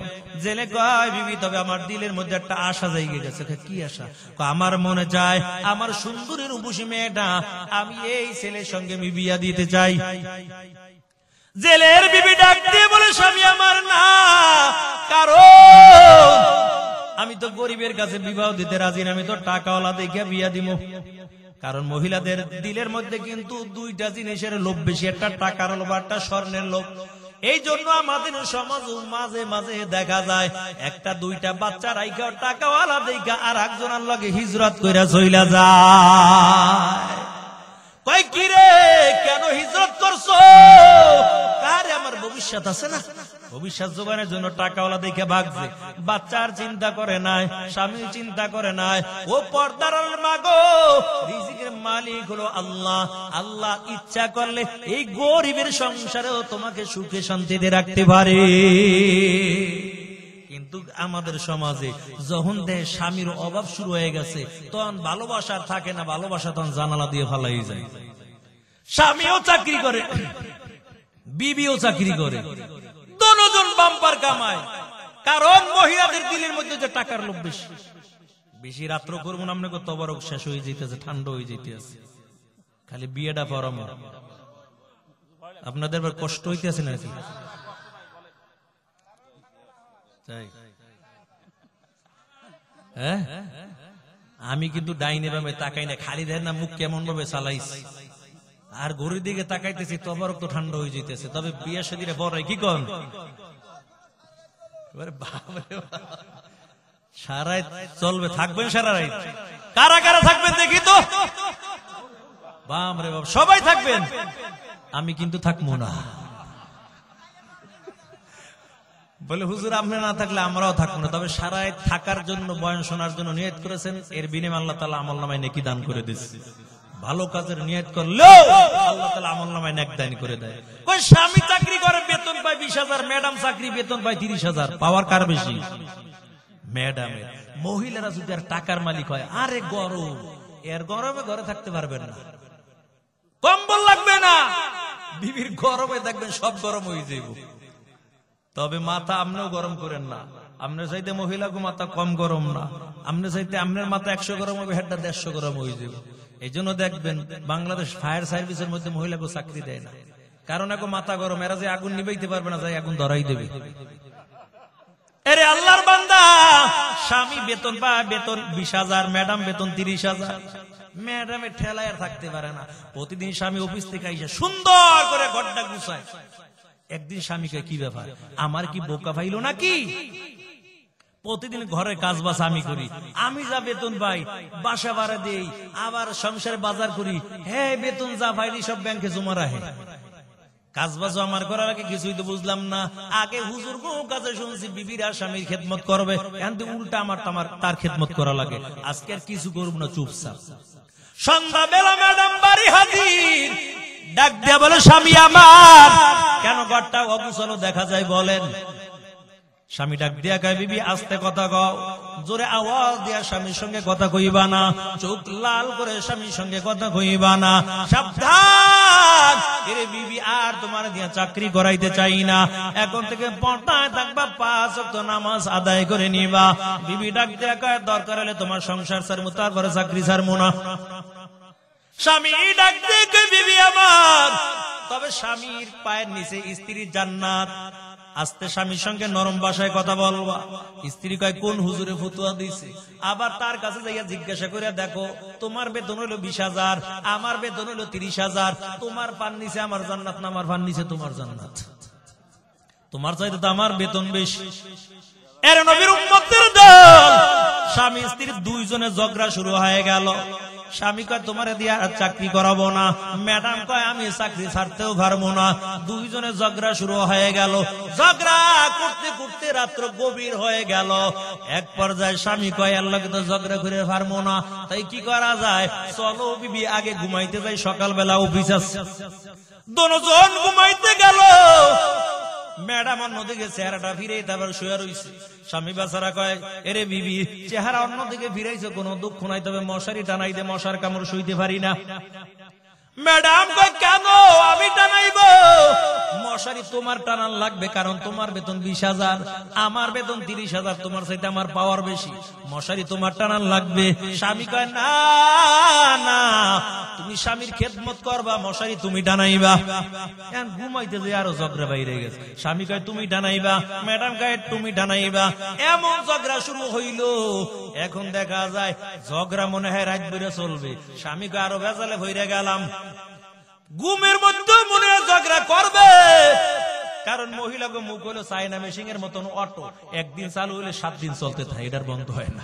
জেলে কয়, বিবি তবে আমার দিলের মধ্যে একটা আশা জায়গা গেছে। কি আশা? আমার মনে চায় আমার সুন্দরী রূপসী মেয়েটা আমি এই ছেলের সঙ্গে আমি বিয়া দিতে চাই। জেলের বিবি ডাক দিয়ে বলে, স্বামী আমার না, কারণ আমি তো গরিবের কাছে বিবাহ দিতে রাজি না, আমি তো টাকাওয়ালা দেখে বিয়া দিব। কারণ মহিলাদের দিলের মধ্যে কিন্তু দুইটা জিনিসের লোভ বেশি, একটা টাকার লোভ, একটা স্বর্ণের লোভ। এই জন্য আমাদের সমাজ মাঝে মাঝে দেখা যায় একটা দুইটা বাচ্চা রাইখা টাকাওয়ালা দেখা আর একজনের লগে হিজরত কইরা চইলা যায়। কয় কি রে কেন হিজরত করছো? আরে আমার ভবিষ্যৎ আছে না, ভবিষ্যৎ যোগানের জন্য টাকাওয়ালা দেখে ভাগছে, বাচ্চার চিন্তা করে নাই, স্বামীর চিন্তা করে নাই। ও পর্দার মা গো, রিজিকের মালিক হলো আল্লাহ। আল্লাহ ইচ্ছা করলে এই গরিবের সংসারেও তোমাকে সুখে শান্তিতে রাখতে পারে। কিন্তু আমাদের সমাজে যখন স্বামীর অভাব শুরু হয়ে গেছে, তখন ভালোবাসার থাকে না, ভালোবাসা তখন জানালা দিয়ে ফালাই যায়। স্বামীও চাকরি করে, বিবিও চাকরি করে, দুজন বাম্পার কামায়। কারণ মহিলাদের দিলের মধ্যে যে টাকার লোভ বেশি। বেশি রাত্র করবো না, আপনাকে তবরক শেষ হয়ে যেতেছে, ঠান্ডা হয়ে যেতেছে, খালি বিয়েটা পরাম। আপনাদের কষ্ট হইতেছে নাকি? হ্যাঁ, আমি কিন্তু ডাইনে ভাবে তাকাই না, খালি দেয় না মুখ কেমন ভাবে চালাইছি, আর ঘড়ির দিকে তাকাইতেছি, তবরক তো ঠান্ডা হয়ে যেতেছে। তবে বিয়ে শাদীরে বড় কি কন সারা চলবে, থাকবেন সারা রাত? কারা কারা থাকবেন দেখি তো? বাম রে বাপ, সবাই থাকবেন, আমি কিন্তু থাকবো না। বলে হুজুর আপনি না থাকলে আমরাও থাকবো না। তবে সারা রাত থাকার জন্য, বয়ান শোনার জন্য নিয়ত করেছেন, এর বিনিময়ে আল্লাহ তাআলা আমলনামায় নেকি দান করে দিচ্ছে। ভালো কাজের নিয়ত করলে আল্লাহ তাআলা আমলনামায় নেক দান করে দেয়। কই স্বামী চাকরি করে, বেতন পায় 20,000, ম্যাডাম চাকরি বেতন পায় 30,000, পাওয়ার কার বেশি? ম্যাডামের। মহিলারা যদি আর টাকার মালিক হয়, আরে গরম, এর গরমে ঘরে থাকতে পারবেন না, কম্বল লাগবে না, বিবির গরমে দেখবেন সব গরম হয়ে যাবে। তবে মাথা আপনিও গরম করেন না, আপনার চাইতে মহিলাকে মাথা কম গরম না, আপনার চাইতে আপনার মাথা 100 গরম হবে, হেডটা 150 গরম হয়ে যাবে। এই জন্য দেখবেন বাংলাদেশ ফায়ার সার্ভিসের মধ্যে মহিলাকে চাকরি দেয় না, কারণ এখন মাথা গরম, এরা যে আগুন নিবাইতে পারবে না, যাই আগুন ধরাই দেবে। আরে আল্লাহর বান্দা, স্বামী বেতন পায়, বেতন 20,000, ম্যাডাম বেতন 30,000। ম্যাডামের ঠেলায় আর থাকতে পারে না, প্রতিদিন স্বামী অফিস থেকে আইসা সুন্দর করে ঘরটা গুছায়। একদিন স্বামীকে, কি ব্যাপার, আমার কি বোকা ভাইলো নাকি? প্রতিদিন ঘরের কাজ বাস আমি করি, আমি যা বেতন পাই বাসা ভাড়া দেই, আবার সংসারে বাজার করি, হ্যাঁ বেতন যা পাইলি সব ব্যাংকে জমা রাখে। কাজ বাজ আমার করার আগে কিছুই তো বুঝলাম না। আগে হুজুর বহু কাজে শুনছি বিবিরা স্বামীর খেদমত করবে, কিন্তু উল্টা আমার তার খেদমত করা লাগে। আজকে আর কিছু করবো না, চুপচাপ। সন্ধ্যা বেলা ম্যাডাম বাড়ি হাজির, ডাক দিয়া বলে স্বামী আমার, কেন ঘরটা অগুছালো দেখা যায় বলেন? স্বামী ডাক দিয়া কয় বিবি আস্তে কথা কও, জোরে আওয়াজ দিয়া স্বামীর সঙ্গে কথা কইবা না, চোখ লাল করে স্বামীর সঙ্গে কথা কইবা না, সাবধান। এরে বিবি আর তোমার দিয়া চাকরি করাইতে চাই না, এখন থেকে পর্দায় থাকবা, 5 ওয়াক্ত নামাজ আদায় করে নিবা। বিবি ডাক দিয়া কয় দরকার হলে তোমার সংসার ছাড়মু, তারপরে চাকরি ছাড়মু না। স্বামী ডাক দিয়ে কয় বিবি আমার, তবে স্বামীর পায়ের নিচে স্ত্রীর জান্নাত। আস্তে স্বামীর সঙ্গে নরম ভাষায় কথা বলবা। স্ত্রী কয় কোন হুজুরে ফতুয়া দিছে? আবার তার কাছে যাইয়া জিজ্ঞাসা করে দেখো, তোমার বেতন হলো 20,000, আমার বেতন হলো 30,000, তোমার পান নিচে আমার জান্নাত না আমার পান নিচে তোমার জান্নাত? তোমার চাইতে তো আমার বেতন বেশি। এর নবীর উম্মতের দল, স্বামী স্ত্রী দুইজনে ঝগড়া শুরু হয়ে গেল। স্বামী কয় তোমারে দিয়া চাকরি করাবো না, ম্যাডাম কয় আমি চাকরি ছাড়তেও পারবো না। দুইজনে ঝগড়া শুরু হয়ে গেল। ঝগড়া করতে করতে রাত্র গভীর হয়ে গেল। এক পর্যায়ে স্বামী কয় আল্লাহকে তো ঝগড়া করে পারবো না, তাই কি করা যায়, চলো বিবি আগে ঘুমাইতে যাই, সকালবেলা অফিস আছে। দুজন ঘুমাইতে গেল। ম্যাডাম অন্যদিকে চেহারাটা ফিরে তারপর শুয়ে রইছে। স্বামী বেচারা কয় এরে বিবি চেহারা অন্যদিকে ফিরাইছে, কোনো দুঃখ নাই, তবে মশারি টানাই দে, মশার কামড় শুইতে পারি না। ম্যাডাম কয় কেন আমি টানাইব? মশারি তোমার টানার লাগবে, কারণ তোমার বেতন 20,000, আমার বেতন 30,000, তোমার চাইতে আমার পাওয়ার বেশি, মশারি তোমার টানার লাগবে। স্বামী কয় না না, তুমি স্বামীর খেদমত করবা, মশারি তুমি টানাইবা। ঘুমাইতে যে আরো ঝগড়া বাইরে গেছে। স্বামী কয় তুমি টানাইবা, ম্যাডাম কয় তুমি টানাইবা। এমন ঝগড়া শুরু হইল। এখন দেখা যায় ঝগড়া মনে হয় রাত বেড়ে চলবে। স্বামী কয় আরো বেজালে হইরে গেলাম। ঘুমের মধ্যে মনে হয় ঝগড়া করবে, কারণ মহিলাকে মুখ হলো চায়না মেশিনের মতন অটো, একদিন চালু হলে 7 দিন চলতে থাকে, এটার বন্ধ হয় না।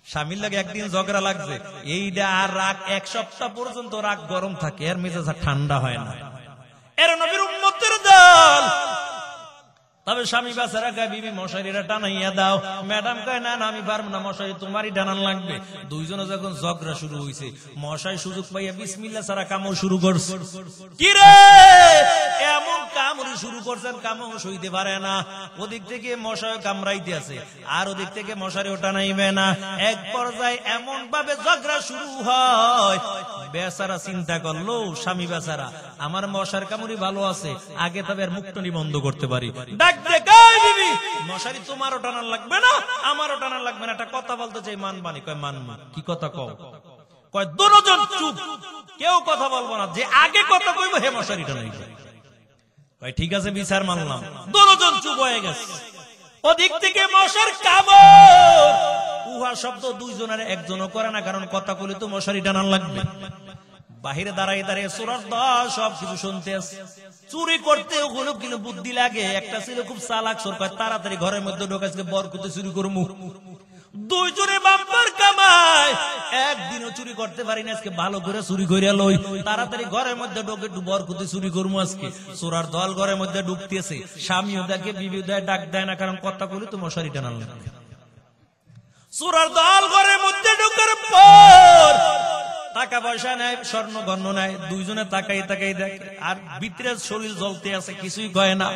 স্বামীর লাগে একদিন ঝগড়া লাগছে, এইটা আর রাগ 1 সপ্তাহ পর্যন্ত রাগ গরম থাকে, এর মেজাজ ঠান্ডা হয় না। এর নবীর উম্মতের দল। তবে স্বামী বেচারা কয়, বিবি মশারিটা টানাইয়া দাও। ম্যাডাম কয়, না না আমি পারবো না, মশারি তোমারই টানান লাগবে। দুইজনে যখন ঝগড়া শুরু হয়েছে, মশাই সুযোগ পাইয়া বিসমিল্লাহ ছাড়া কামড় শুরু করছে। কি রে এমন কামড়ি শুরু করছেন, কামড় সইতে পারে না। ওদিক থেকে মশাই কামড়াইতে আছে, আর ওদিক থেকে মশারিও টানাইবে না। এক পর্যায়ে এমন ভাবে ঝগড়া শুরু হয়, বেচারা চিন্তা করলো, স্বামী বেচারা, আমার মশার কামড়ি ভালো আছে, আগে তবে আর মুখটনি বন্ধ করতে পারি। মশারি তোমারও টানার লাগবে না, আমারও টানার লাগবে না, একটা কথা বলতে চাই, মানবানি? কয় মানব। কি কথা কও? কয় দুজন চুপ, কেউ কথা বলবো না, যে আগে কথা কইব হে মশারি টানাইবে। কয় ঠিক আছে, বিচার মানলাম। দুজন চুপ হয়ে গেছে। ওদিক থেকে মশার কামড়, উহা শব্দ দুইজনের একজনও করে না, কারণ কথা কইলে তো মশারি টানার লাগবে। বাহিরে দাঁড়াই দাঁড়িয়ে চোরার দল সবকিছু শুনতে আছে। চুরি করতে ওগুলো কিন্তু বুদ্ধি লাগে। একটা ছিল খুব চালাক চোর, কয় তাড়াতাড়ি ঘরের মধ্যে ঢোকাইছে, বরকতে চুরি করবো। দুইজনে বাম্পার কামায়, একদিনও চুরি করতে পারি না, আজকে ভালো করে চুরি করে লই, তাড়াতাড়ি ঘরের মধ্যে ঢোকে, একটু বরকতে চুরি করবো আজকে। চোরার দল ঘরের মধ্যে ঢুকতেছে, স্বামীও দেখে, বিবিও দেয়, ডাক দেয় না, কারণ কথা বলি তো মশারি টানাল লাগবে। চোরার দল ঘরের মধ্যে ঢোকার পর টাকা পয়সা নেয়, স্বর্ণ গণ্য নেয়, দুইজনে তাকাই তাকাই দেখে, আর ভিতরে শরীর জ্বলতে আছে, কিছুই কয় না,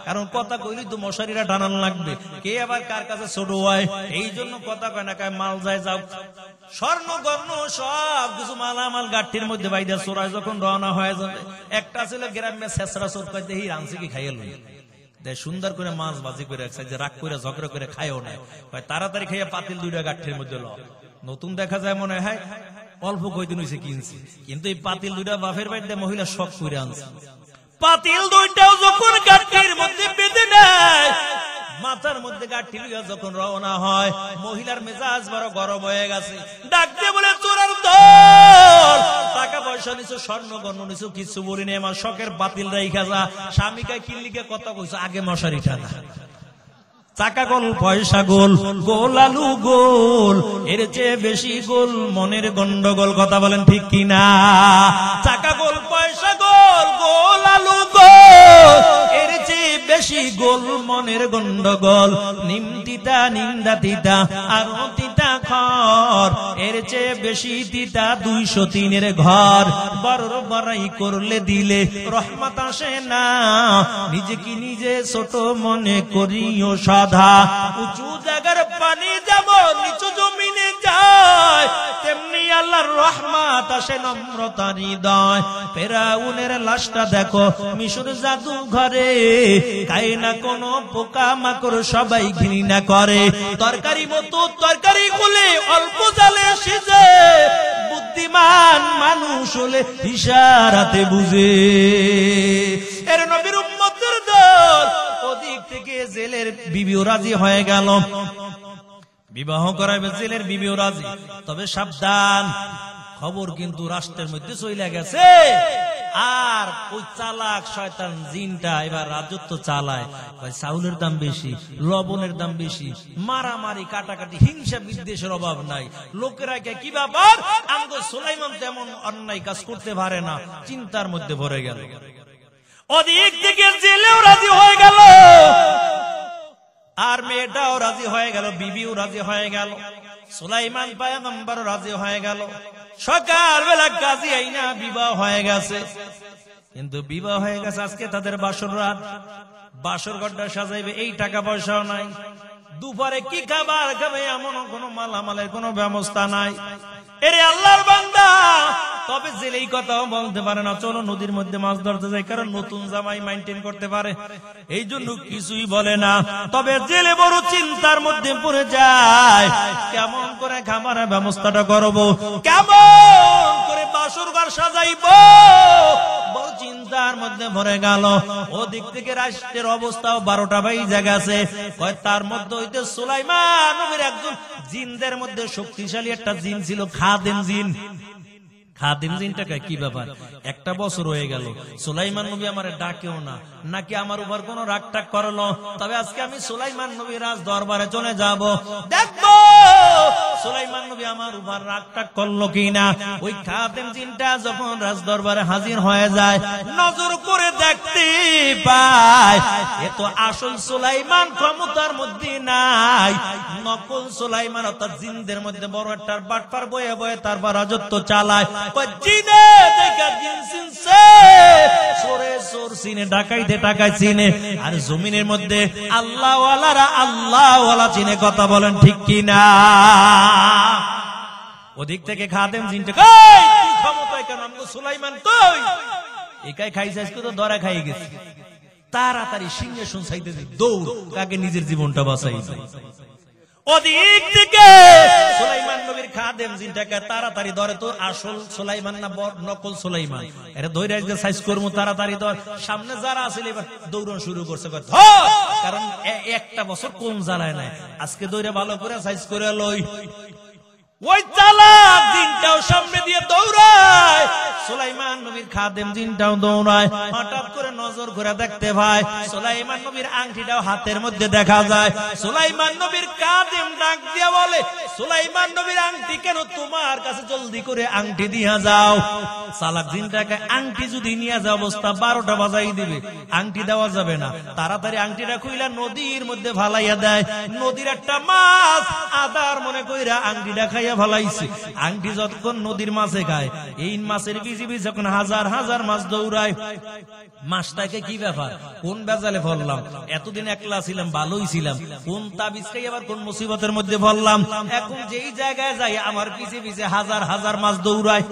কারণ কথা কইলি তো মশারিরা টানান লাগবে। কে আবার কার কাছে ছোট হয়, এই জন্য কথা কয় না, কয় মাল যায় যাও। স্বর্ণ গণ্য সব কিছু মালামাল গাঠির মধ্যে বাইদা চোরাই যখন রওনা হয়ে যাবে, একটা ছিল গ্রামে ছেসরা চোর, কয় দেখি রাঁধছে কি খাইয়ে লই, সুন্দর করে মাছ ভাজি করে যে রাগ করে ঝগড়া করে খাইও না, তাড়াতাড়ি খাইয়া পাতিল দুইটা গাঠির মধ্যে ল। নতুন দেখা যায় মনে হয় অল্প কয়দিন হয়েছে কিনছি, কিন্তু এই পাতিল দুইটা বাপের বাড়িতে মহিলা শখ করে আনছে। পাতিল দুইটাও যখন গাঠির মধ্যে বেঁধে নেয়, মাথার মধ্যে গাঠি লইয়া যখন রওনা হয়, মহিলার মেজাজ বড় গরম হয়ে গেছে। ডাকতে বলে, চোরার দল, টাকা পয়সা নিছো, স্বর্ণ গণ্য নিছো, কিছু বলি নেই, আমার শখের বাতিল রাইখা যা। স্বামীকে কিল্লিকে কথা কইছো, আগে মশারি টানা। চাকা গোল, পয়সা গোল, গোল আলু গোল, এর চেয়ে বেশি গোল মনের গন্ডগোল। কথা বলেন ঠিক কিনা? চাকা গোল, পয়সা গোল, গোল আলু গোল, এর চেয়ে বেশি গোল মনের গন্ডগোল। নিম তিতা, নিন্দা তিতা, আরো তিতা খর, এর চেয়ে বেশি তিতা 203-এর ঘর। বড় বড়াই করলে দিলে রহমত আসে না, নিজেকে নিজে ছোট মনে করিও সাধা। উঁচু জায়গার পানি যেমন নিচু জমিনে যায়, তেমনি আল্লাহর রহমত আসে নম্রতার হৃদয়। ফেরাউনের লাশটা দেখো মিশর জাদু ঘরে, খায় না কোনো পোকা মাকড়, সবাই ঘৃণা করে। তরকারি মতো তরকারি খুলে অল্প জালে সিজে, বুদ্ধিমান মানুষ হলে ইশারাতে বুঝে। এর নবীর উম্মতের দল। ওদিক থেকে জেলের বিবিও রাজি হয়ে গেল, বিবাহ করাবে জেলের বিবিও রাজি। তবে সাবধান, খবর কিন্তু রাষ্ট্রের মধ্যে চলে গেছে, আর ওই চালাক শয়তান জিনটা এবার রাজত্ব চালায়। চাউলের দাম বেশি, লবণের দাম বেশি, মারামারি কাটাকাটি, হিংসা বিদ্বেষের অভাব নাই। লোকেরা কি ব্যাপার, আমগো সুলাইমান তেমন অন্যায় কাজ করতে পারে না, চিন্তার মধ্যে ভরে গেল। ওদিক থেকে জেলেও রাজি হয়ে গেল, আর মেয়েটাও রাজি হয়ে গেল, বিবিও রাজি হয়ে গেল, সুলাইমান পয়গম্বর রাজি হয়ে গেল। সকালবেলা কাজী আইনা বিবাহ হয়ে গেছে। কিন্তু বিবাহ হয়ে গেছে, আজকে তাদের বাসর রাত, বাসর ঘরটা সাজাইবে, এই টাকা পয়সাও নাই। দুপুরে কি খাবার খাবে এমন কোন মালামালের কোন ব্যবস্থা নাই। এরে আল্লাহর বান্দা, তবে জেলে এই কথাও বলতে পারে না, চলো নদীর মধ্যে মাছ ধরতে যাই, কারণ নতুন জামাই মেইনটেইন করতে পারে, এই জন্য কিছুই বলে না। তবে জেলে বড় চিন্তার মধ্যে পড়ে যায়, কেমন করে খাবারের ব্যবস্থাটা করবো, কেমন করে বাসর ঘর সাজাইবো, বড় চিন্তার মধ্যে ভরে গেল। ওদিক থেকে রাষ্ট্রের অবস্থাও 12টা বেজে গেছে। তার মধ্যে হইতে সুলাইমান নবীর একজন জিনদের মধ্যে শক্তিশালী একটা জিন ছিল, খাদেম জিন। খাদিম জিনটাকে কি ব্যাপার, একটা বছর হয়ে গেল, সুলাইমান নবী আমারে ডাকেও না, নাকি আমার উপর কোন রাগ টাগ করলো। তবে আজকে আমি সুলাইমান নবীর রাজ দরবারে চলে যাব, দেখবো সুলাইমান নবী আমার উপর রাগ টাগ করলো কিনা। ওই খাদিম জিনটা যখন রাজ দরবারে হাজির হয়ে যায়, নজর করে দেখতে পায় এ তো আসল সুলাইমান ক্ষমতার মধ্যে নাই, নকল সুলাইমান, অর্থাৎ জিনদের মধ্যে বড় একটা বাটপার বয়ে বয়ে তারপর রাজত্ব চালায়। জিনে দেখা জিন চিনছে, চোরে চোর চিনে, ডাকাইতে ডাকাই চিনে, আর জমিনের মধ্যে আল্লাহওয়ালারা আল্লাহওয়ালা চিনে। কথা বলেন ঠিক কিনা? ওদিক থেকে খাদেম জিনটা ক্ষমতায় কেন, আমি তো সুলাইমান কই, একাই খাইছে, আজকে তো ধরা খাই গেছে। তাড়াতাড়ি সিংহাসন চাইতে দৌড়, কাকে নিজের জীবনটা বাঁচাইছে। ওদিক থেকে সুলাইমান নবীর খাদেম জিনটাকে তাড়াতাড়ি ধরে, তো আসল সুলাইমান না নকল সুলাইমান, এটা ধরে আজকে সাইজ করবো, তাড়াতাড়ি ধর। সামনে যারা আছে এবার দৌড়ানো শুরু করছে, কারণ একটা বছর কোন জ্বালায় নাই, আজকে দৌড়ে ভালো করে সাইজ করে লই। ওই চালাক জিনটাও সামনে দিয়ে দৌড়ায়, সুলাইমান নবীর খাদেম জিনটাও দৌড়ায়। হঠাৎ করে নজর করে দেখতে পায় সুলাইমান নবীর আংটিটাও হাতের মধ্যে দেখা যায়। সুলাইমান নবীর খাদেম ডাক দিয়ে বলে, সুলাইমান নবীর আংটি কেন তোমার কাছে, জলদি করে আংটি দিয়া যাও। চালাক জিনটাকে আংটি যদি নিয়ে যাও অবস্থা 12টা বাজাই দিবে, আংটি দেওয়া যাবে না। তাড়াতাড়ি আংটিটা খুইলা নদীর মধ্যে ফালাইয়া দেয়। নদীর একটা মাছ আদার মনে কইরা আংটিটা খাইয়া ফালাইছে। আংটি যতক্ষণ নদীর মাছে খায়, এই মাছের বিজিবি যখন হাজার হাজার মাছ দৌড়ায়, মাছটাকে কি ব্যাপার, কোন বেজালে ফললাম, এতদিন একলা ছিলাম, ভালোই ছিলাম, কোন তাবিজ খাই আবার কোন মুসিবতের মধ্যে ফললাম। এখন যেই জায়গায় যাই আমার পিছে পিছে হাজার হাজার মাছ দৌড়ায়।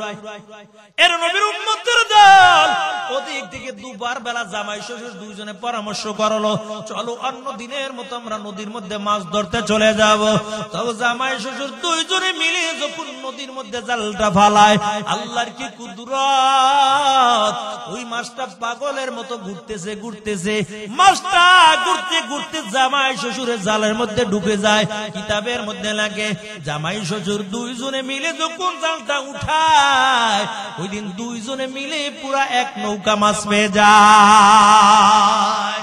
এর নবীর উম্মতের দল ওদিক থেকে দুবার বেলা জামাই শ্বশুর দুইজনে পরামর্শ করলো, চলো অন্য দিনের মতো আমরা নদীর মধ্যে মাছ ধরতে চলে যাব। তবে জামাই শ্বশুর দুইজনে মিলে যখন নদীর মধ্যে জালটা ফালায়, আল্লাহর কি কুদরত, ওই মাছটা পাগলের মতো ঘুরতেছে ঘুরতেছে, মাছটা ঘুরতে ঘুরতে জামাই শ্বশুরের জালের মধ্যে ঢুকে যায়, কিতাবের মধ্যে লাগে। জামাই শ্বশুর দুইজনে মিলে যখন জালটা উঠায়, ওই দিন দুইজনে মিলে পুরা এক নৌকা মাছ পেয়ে যায়।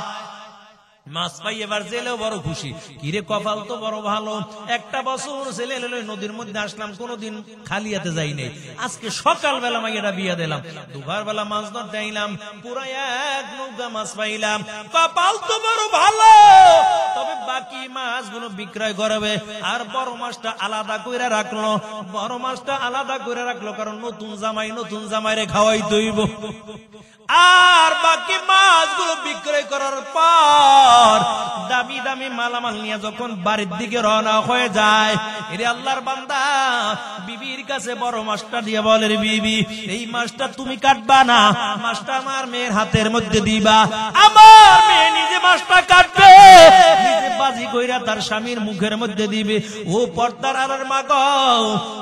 মাছ পাই এবার জেলেও বড় খুশি, কিরে কপাল তো বড় ভালো, একটা বছর ছেলে নদীর মধ্যে আসলাম, কোনোদিন খালি হাতে যাই নাই, আজকে সকালবেলা মাইয়েরা বিয়া দিলাম, দুপুর বেলা মাছ ধরতে আইলাম, পুরা এক নৌকা মাছ পাইলাম, কপাল তো বড় ভালো। তবে বাকি মাছগুলো বিক্রয় করবে, আর বড় মাছটা আলাদা করে রাখলো, বড় মাছটা আলাদা করে রাখলো, কারণ নতুন জামাইরে খাওয়াই দইব। আর বাকি মাছগুলো বিক্রয় করার পর দামি দামি মালামাল নিয়ে যখন বাড়ির দিকে রওনা হয়ে যায়, এরে আল্লাহর বান্দা বিবির কাছে বড় মাছটা দিয়ে বলে, বিবি এই মাছটা তুমি কাটবা না, মাছটা আমার মেয়ের হাতের মধ্যে দিবা। আমার মেয়ে নিজে মাছটা কাটবে, নিজে বাজি কইরা তার স্বামীর মুখের মধ্যে দিবে। ও পর্দার আড়ার মা গো,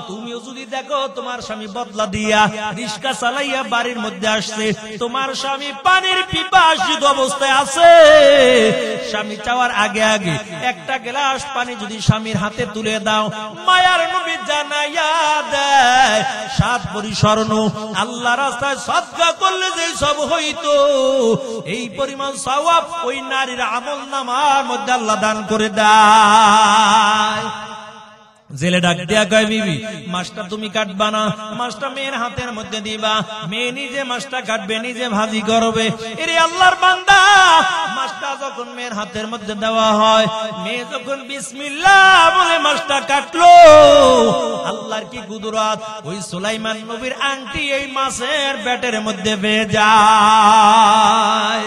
তুমিও যদি দেখো তোমার স্বামী বদলা দিয়া রিস্কা চালাইয়া বাড়ির মধ্যে আসছে, তোমার স্বামী পানির পিপাসিত অবস্থায় আছে, স্বামী চাওয়ার আগে আগে একটা গ্লাস পানি যদি স্বামীর হাতে তুলে দাও, মায়ার নবী জানাইয়া দেয় 7 ভরি স্বর্ণ আল্লাহ রাস্তায় সদকা করলে যে সব হইতো, এই পরিমাণ সওয়াব ওই নারীর আমলনামার মধ্যে আল্লাহ দান করে দেয়। জেলে ডাক দিয়া কয়, বিবি মাছটা তুমি কাটবা না, মাছটা মেয়ের হাতের মধ্যে দিবা, মেয়ে নিজে মাছটা কাটবে, নিজে ভাজি করবে। এরে আল্লাহর বান্দা, মাছটা যখন মেয়ের হাতের মধ্যে দেওয়া হয়, মেয়ে যখন বিসমিল্লাহ বলে মাছটা কাটলো, আল্লাহর কি কুদরত, ওই সুলাইমান নবীর আংটি এই মাছের পেটের মধ্যে পেয়ে যায়।